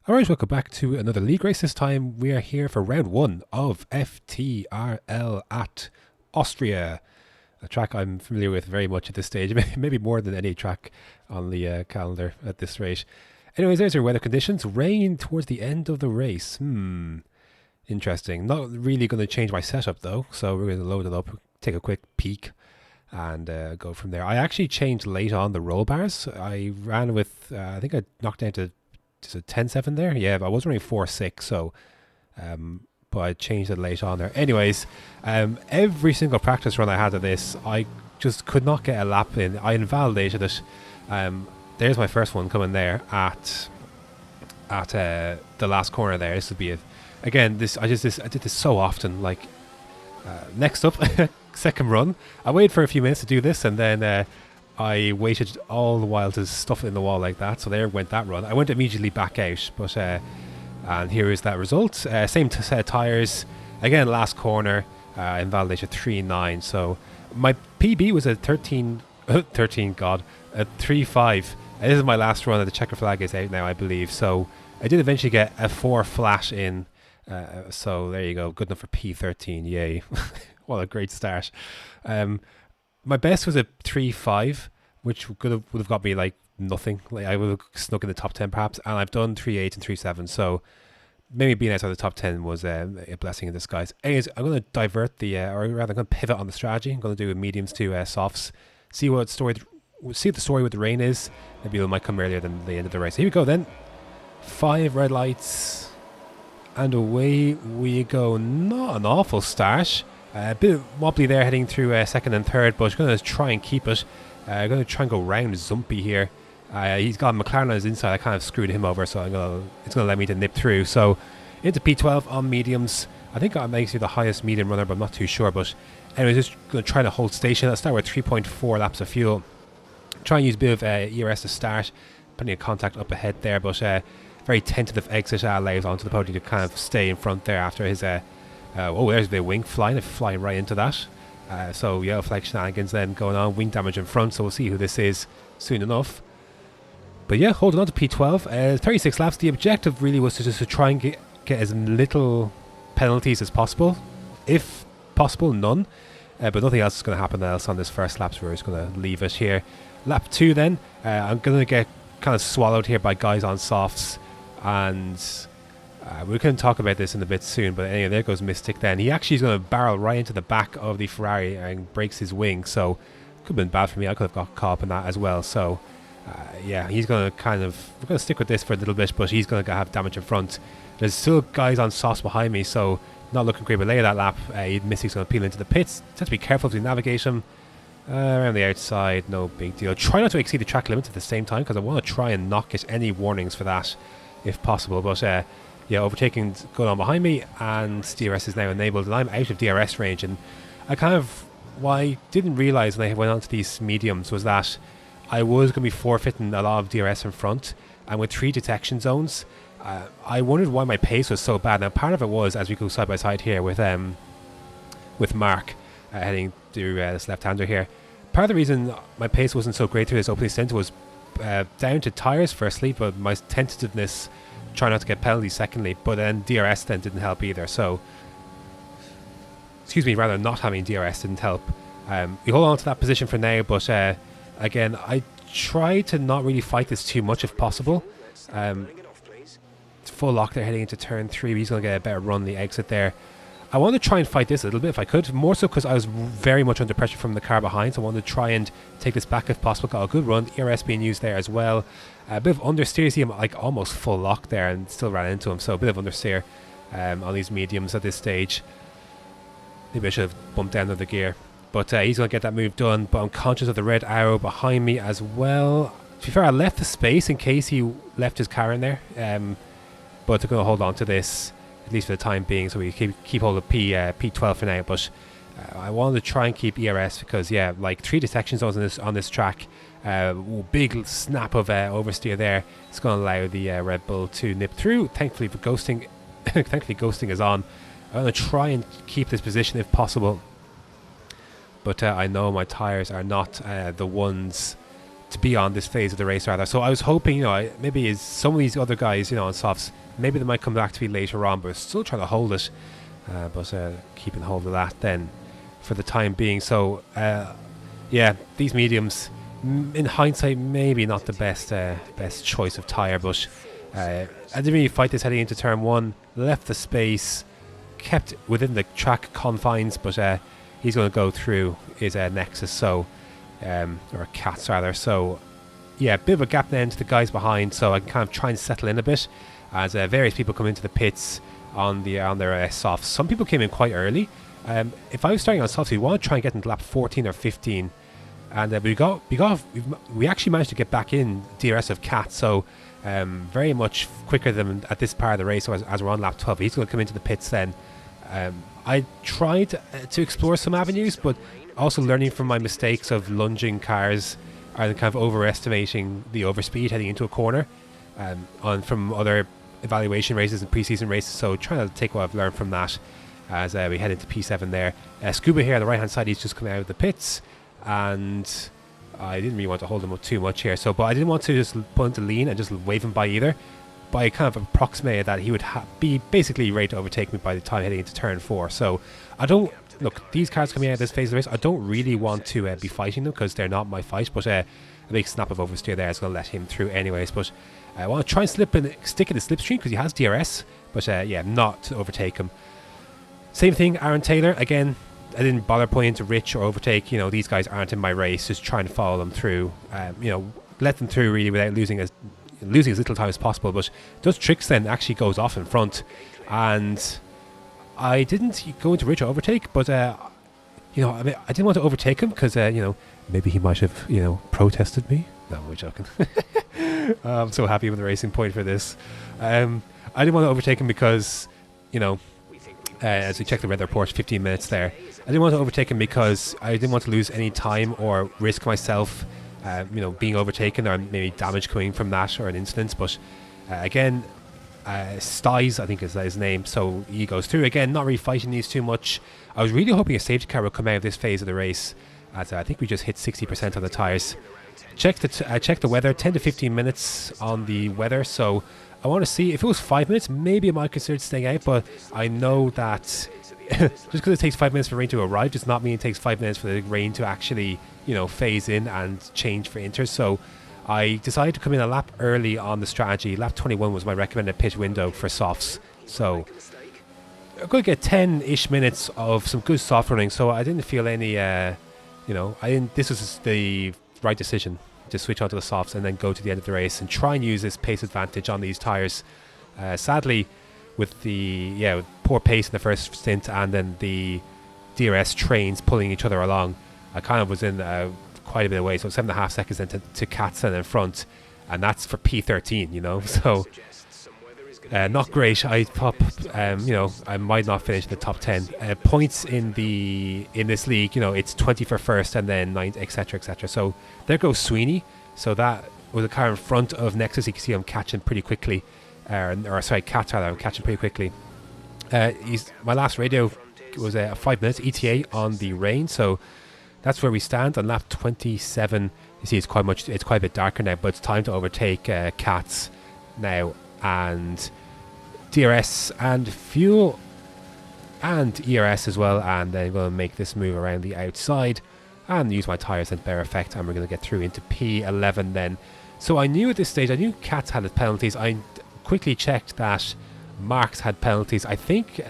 Alright, welcome back to another league race. This time we are here for round one of FTRL at Austria. A track I'm familiar with very much at this stage, maybe more than any track on the calendar at this rate. Anyways, there's our weather conditions. Rain towards the end of the race. Interesting. Not really going to change my setup though, so we're going to load it up, take a quick peek, and go from there. I actually changed late on the roll bars. I ran with, I think I knocked down to a 10-7 there. Yeah, I was running 4-6, so but I changed it late on there. Anyways, every single practice run I had of this, I just could not get a lap in. I invalidated it. There's my first one coming there at the last corner there. This would be it. Again, I did this so often. Like next up, second run. I waited for a few minutes to do this, and then I waited all the while to stuff it in the wall like that. So there went that run. I went immediately back out, but and here is that result. Same set of tyres. Again, last corner, invalidated 3.9. So my PB was a 13, 13, God, a 3.5. This is my last run, and the checker flag is out now, I believe. So I did eventually get a 4 flat in. So there you go. Good enough for P13. Yay. What a great start. My best was a 3.5, which would have got me like nothing. Like I would have snuck in the top 10 perhaps, and I've done 3.8 and 3.7. So maybe being outside the top 10 was a blessing in disguise. Anyways, I'm going to divert or rather, I'm going to pivot on the strategy. I'm going to do mediums to softs. See what the story with the rain is. Maybe it might come earlier than the end of the race. Here we go then. 5 red lights, and away we go. Not an awful start. A bit wobbly there heading through second and third, but going to try and keep it. Going to try and go round Zumpy here. He's got McLaren on his inside. I kind of screwed him over, so it's going to let me to nip through. So into P12 on mediums. I think that makes you the highest medium runner, but I'm not too sure. But anyways, just going to try to hold station. Let's start with 3.4 laps of fuel. Try and use a bit of ERS to start. Plenty of contact up ahead there, but very tentative exit allows onto the podium to kind of stay in front there after his... oh, there's the wing flying right into that. So yellow flag shenanigans then going on, wing damage in front, so we'll see who this is soon enough. But yeah, holding on to P12, 36 laps. The objective really was to just to try and get as little penalties as possible. If possible, none. But nothing else is going to happen else on this first lap, so we're just going to leave it here. Lap 2 then, I'm going to get kind of swallowed here by guys on softs, and... we're going to talk about this in a bit soon, but anyway, there goes Mystic then. He actually is going to barrel right into the back of the Ferrari and breaks his wing, so could have been bad for me. I could have got caught up in that as well. So yeah, he's going to we're going to stick with this for a little bit, but he's going to have damage in front. There's still guys on softs behind me, so not looking great. But later that lap, Mystic's going to peel into the pits. Just have to be careful to navigate him around the outside. No big deal. Try not to exceed the track limits at the same time, because I want to try and not get any warnings for that if possible. But yeah, overtaking going on behind me, and DRS is now enabled, and I'm out of DRS range. And what I didn't realise when I went on to these mediums was that I was going to be forfeiting a lot of DRS in front, and with 3 detection zones, I wondered why my pace was so bad. Now, part of it was, as we go side by side here with Mark heading through this left-hander here, part of the reason my pace wasn't so great through this opening stint was down to tyres firstly, but my tentativeness, try not to get penalties secondly, but then DRS then didn't help either. So rather not having DRS didn't help. We hold on to that position for now, but again, I try to not really fight this too much if possible. It's full lock there heading into turn 3. He's going to get a better run the exit there. I want to try and fight this a little bit if I could, more so because I was very much under pressure from the car behind, so I wanted to try and take this back if possible. Got a good run, ERS being used there as well. A bit of understeer, see him like almost full lock there and still ran into him, so a bit of understeer on these mediums at this stage. Maybe I should have bumped down another gear, but he's going to get that move done. But I'm conscious of the red arrow behind me as well. To be fair, I left the space in case he left his car in there, but they're going to hold on to this at least for the time being, so we keep hold of P12 for now. But I wanted to try and keep ERS because yeah, like 3 detection zones on this track. Big snap of oversteer there. It's going to allow the Red Bull to nip through. Thankfully for ghosting, thankfully ghosting is on. I'm going to try and keep this position if possible, but I know my tyres are not the ones to be on this phase of the race rather. So I was hoping, maybe some of these other guys, on softs, maybe they might come back to me later on, but still trying to hold it. But keeping hold of that then for the time being. So yeah, these mediums, in hindsight, maybe not the best choice of tyre, but I didn't really fight this heading into turn 1. Left the space, kept within the track confines, but he's going to go through his Nexus, so or Cats rather. So yeah, a bit of a gap then to the guys behind, so I can kind of try and settle in a bit as various people come into the pits on their softs. Some people came in quite early. If I was starting on softs, we want to try and get into lap 14 or 15, and we actually managed to get back in DRS of Cat, so very much quicker than at this part of the race. So as we're on lap 12, he's going to come into the pits then. I tried to explore some avenues, but also learning from my mistakes of lunging cars and kind of overestimating the overspeed heading into a corner from other evaluation races and preseason races. So trying to take what I've learned from that as we head into P7 there. Scuba here on the right hand side, he's just coming out of the pits, and I didn't really want to hold him up too much here, but I didn't want to just put him to lean and just wave him by either. But I kind of approximated that he would be basically ready to overtake me by the time heading into turn 4. So I don't look, these cars coming out of this phase of the race, I don't really want to be fighting them because they're not my fight, but a big snap of oversteer there is going to let him through anyways. But I want to try and stick in the slipstream because he has DRS, but yeah, not to overtake him. Same thing, Aaron Taylor. Again, I didn't bother pointing to Rich or overtake. These guys aren't in my race. Just trying to follow them through. Let them through really without losing as little time as possible. But those tricks then actually goes off in front, and I didn't go into Rich or overtake. But I didn't want to overtake him because maybe he might have protested me. No, we're joking. I'm so happy with the racing point for this. I didn't want to overtake him because as we check the weather report, 15 minutes there. I didn't want to overtake him because I didn't want to lose any time or risk myself, being overtaken or maybe damage coming from that or an incident. But again, Styes, I think is his name, so he goes through. Again, not really fighting these too much. I was really hoping a safety car would come out of this phase of the race, as I think we just hit 60% on the tyres. Check the weather, 10 to 15 minutes on the weather, so I want to see if it was 5 minutes, maybe I might consider staying out, but I know that just because it takes 5 minutes for rain to arrive does not mean it takes 5 minutes for the rain to actually, phase in and change for inters. So I decided to come in a lap early on the strategy. Lap 21 was my recommended pit window for softs. So I'm going to get 10-ish minutes of some good soft running, so I didn't feel any, this was the right decision to switch onto the softs and then go to the end of the race and try and use this pace advantage on these tyres. Sadly, with the poor pace in the first stint and then the DRS trains pulling each other along, I kind of was in quite a bit away, so 7.5 seconds then to Katzen in front, and that's for P13, so not great. I thought, I might not finish in the top 10 points in this league. It's 20 for first and then 9, etc., etc. So there goes Sweeney. So that was a car in front of Nexus. You can see him catching pretty quickly, Cat rather. I'm catching pretty quickly. My last radio was 5 minutes ETA on the rain. So that's where we stand on lap 27. You see, it's quite a bit darker now, but it's time to overtake Cats now. And DRS and fuel and ERS as well, and then I'm going to make this move around the outside and use my tyres at bare effect, and we're going to get through into P11 then. So I knew at this stage, I knew Cats had penalties. I quickly checked that Marks had penalties. I think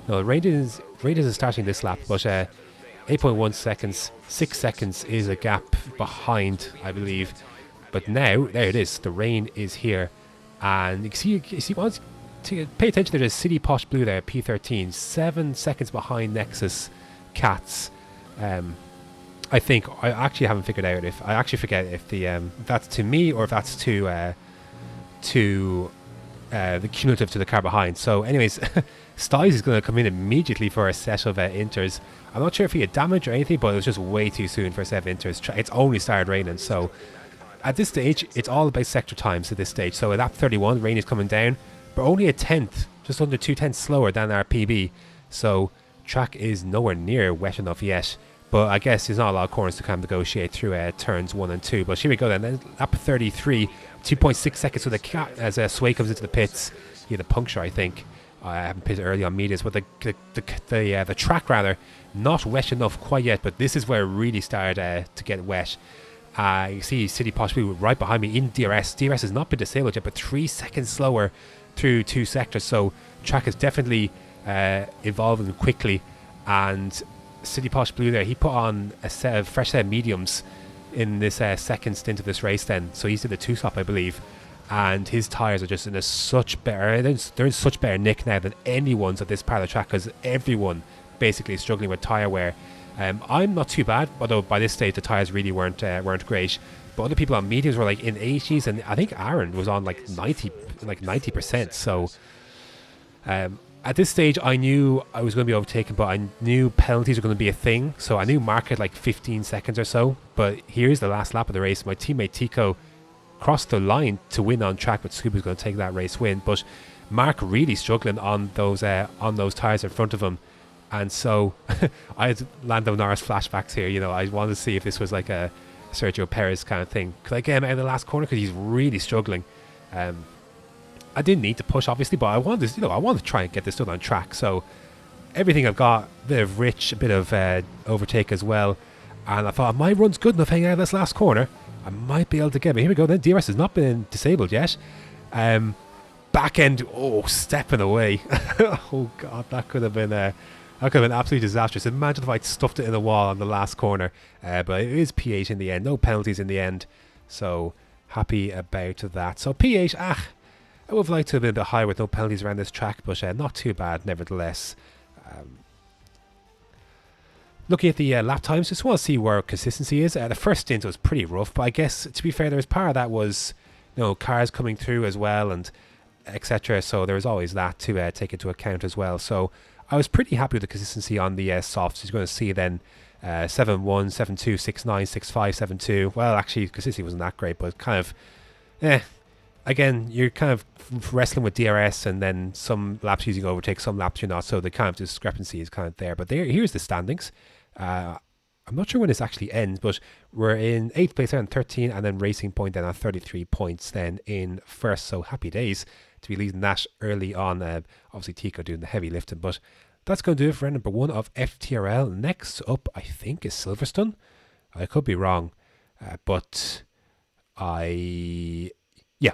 Radius is starting this lap, but 8.1 seconds, 6 seconds is a gap behind, I believe. But now, there it is, the rain is here. And you see, once to pay attention to the City Posh Blue there, P13, 7 seconds behind Nexus Cats. I think I actually haven't figured out if I actually forget if that's to me or if that's to the cumulative to the car behind. So, anyways, Styes is going to come in immediately for a set of inters. I'm not sure if he had damage or anything, but it was just way too soon for a set of inters. It's only started raining, so. At this stage, it's all about sector times at this stage. So at lap 31, rain is coming down, but only a tenth, just under 2 tenths slower than our PB. So track is nowhere near wet enough yet But I guess there's not a lot of corners to kind of negotiate through turns 1 and 2. But here we go then. Lap 33, 2.6 seconds with as Sway comes into the pits. He had a puncture, I think. I haven't pitted early on medias, but the track rather not wet enough quite yet. But this is where it really started to get wet. You see City possibly right behind me in DRS. DRS has not been disabled yet, but 3 seconds slower through 2 sectors. So track is definitely evolving quickly. And City Posh Blue there, he put on a fresh set of mediums in this second stint of this race then. So he's in the 2-stop, I believe. And his tyres are just in such better, they're in such better nick now than anyone's at this part of the track, because everyone basically is struggling with tyre wear. I'm not too bad, although by this stage the tyres really weren't great. But other people on mediums were like in 80s, and I think Aaron was on like 90%. So at this stage, I knew I was going to be overtaken, but I knew penalties were going to be a thing. So I knew Mark had like 15 seconds or so. But here's the last lap of the race. My teammate Tico crossed the line to win on track, but Scuba's going to take that race win. But Mark really struggling on those tyres in front of him. And so I had Lando Norris flashbacks here. You know, I wanted to see if this was like a Sergio Perez kind of thing. Could I get him out of the last corner? Because he's really struggling. I didn't need to push, obviously, but I wanted to try and get this done on track. So everything I've got, a bit of rich, a bit of overtake as well. And I thought, my run's good enough hanging out of this last corner. I might be able to get me. Here we go then. DRS has not been disabled yet. Back end, stepping away. Oh, God, that could have been absolutely disastrous. Imagine if I'd stuffed it in the wall on the last corner. But it is P8 in the end. No penalties in the end. So happy about that. So P8, I would have liked to have been a bit higher with no penalties around this track, but not too bad nevertheless. Looking at the lap times, just want to see where consistency is. The first stint was pretty rough, but I guess, to be fair, there was part of that was, cars coming through as well, and etc. So there was always that to take into account as well. So I was pretty happy with the consistency on the softs. You're going to see then 7-1, 7-2, 6-9, 6-5, 7-2. Well, actually, consistency wasn't that great, but kind of, again, you're kind of wrestling with DRS, and then some laps using overtake, some laps you're not. So the kind of discrepancy is kind of there. But here's the standings. I'm not sure when this actually ends, but we're in 8th place there on 13, and then Racing Point then on 33 points then in first. So happy days to be leading that early on. Obviously Tico doing the heavy lifting, but that's going to do it for round number 1 of FTRL. Next up, I think, is Silverstone. I could be wrong, but yeah,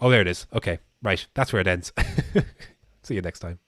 there it is. Okay, right, that's where it ends. See you next time.